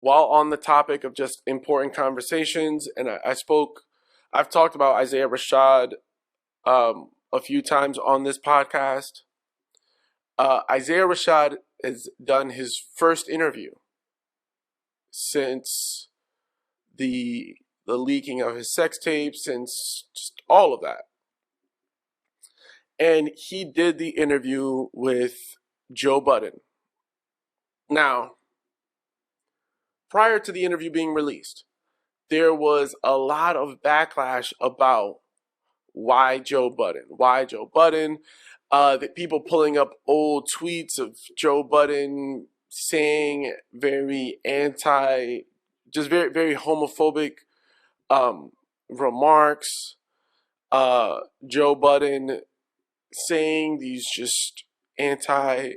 while on the topic of just important conversations, and I've talked about Isaiah Rashad a few times on this podcast. Isaiah Rashad has done his first interview since the leaking of his sex tape, since just all of that. And he did the interview with Joe Budden. Now, prior to the interview being released, there was a lot of backlash about why Joe Budden? Why Joe Budden? The people pulling up old tweets of Joe Budden saying very very homophobic remarks. Joe Budden saying these just anti-gay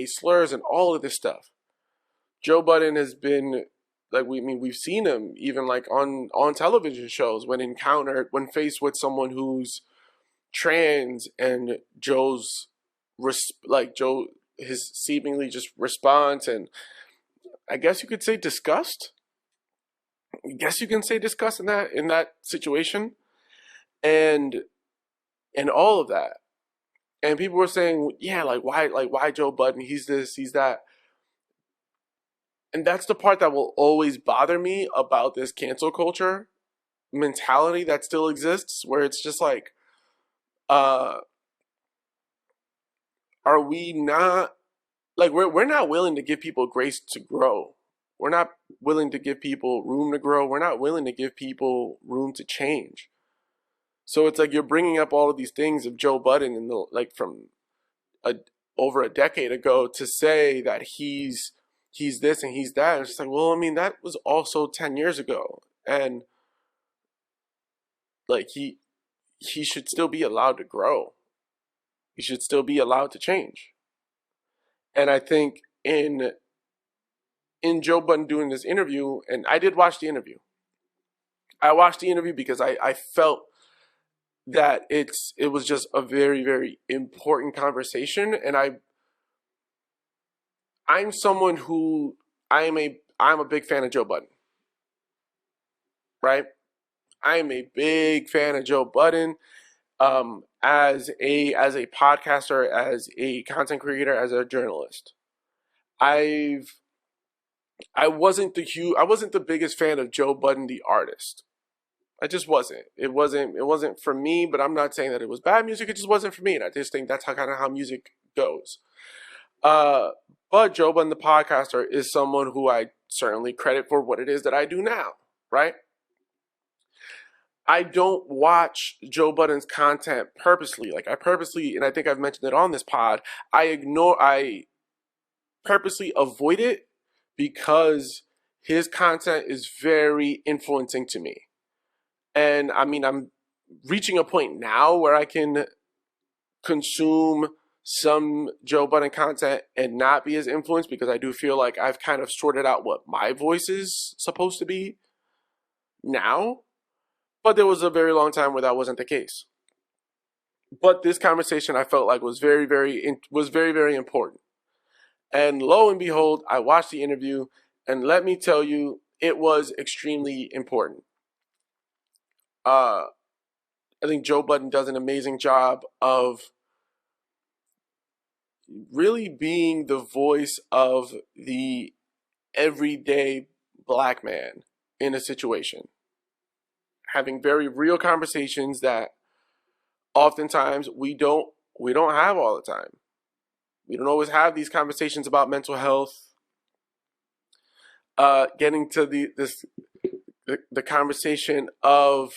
slurs and all of this stuff. Joe Budden has been we've seen him even like on television shows when faced with someone who's trans, and his seemingly just response, and I guess you could say disgust. In that situation, and all of that. And people were saying, yeah, why Joe Budden? He's this, he's that. And that's the part that will always bother me about this cancel culture mentality that still exists, where it's just like, are we not, we're not willing to give people grace to grow. We're not willing to give people room to grow. We're not willing to give people room to change. So it's like you're bringing up all of these things of Joe Budden from over a decade ago to say that he's this and he's that. And it's just like, well, I mean, that was also 10 years ago. And he should still be allowed to grow. He should still be allowed to change. And I think in Joe Budden doing this interview, and I did watch the interview. I watched the interview because I felt that it was just a very, very important conversation. And I'm someone who I'm a big fan of Joe Budden. Right? I am a big fan of Joe Budden. As a podcaster, as a content creator, as a journalist. I wasn't the biggest fan of Joe Budden the artist. I just wasn't. It wasn't for me, but I'm not saying that it was bad music. It just wasn't for me. And I just think that's how music goes. But Joe Budden the podcaster is someone who I certainly credit for what it is that I do now, right? I don't watch Joe Budden's content purposely. And I think I've mentioned it on this pod, I purposely avoid it because his content is very influencing to me. And I mean, I'm reaching a point now where I can consume some Joe Budden content and not be as influenced, because I do feel like I've kind of sorted out what my voice is supposed to be now. But there was a very long time where that wasn't the case. But this conversation I felt like was very, very important. And lo and behold, I watched the interview, and let me tell you, it was extremely important. I think Joe Budden does an amazing job of really being the voice of the everyday black man in a situation. Having very real conversations that oftentimes we don't have all the time. We don't always have these conversations about mental health. Getting to the conversation of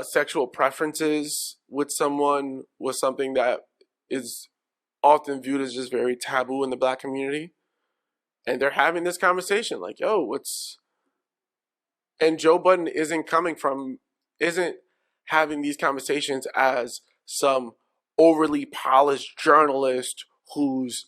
sexual preferences with someone was something that is often viewed as just very taboo in the black community. And they're having this conversation like, yo, and Joe Budden isn't having these conversations as some overly polished journalist who's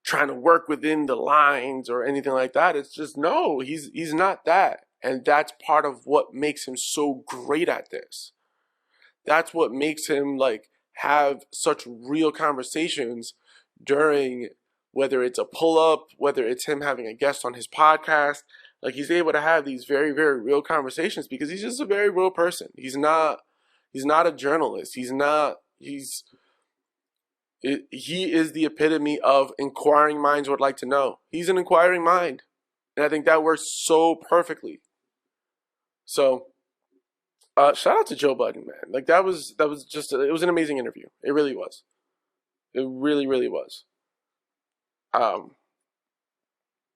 trying to work within the lines or anything like that. It's just, no, he's not that. And that's part of what makes him so great at this. That's what makes him have such real conversations during whether it's a pull-up, whether it's him having a guest on his podcast. Like, he's able to have these very, very real conversations because he's just a very real person. He's not a journalist. He is the epitome of inquiring minds would like to know. He's an inquiring mind. And I think that works so perfectly. So, shout out to Joe Budden, man. Like, that was just, it was an amazing interview. It really was. It really, really was.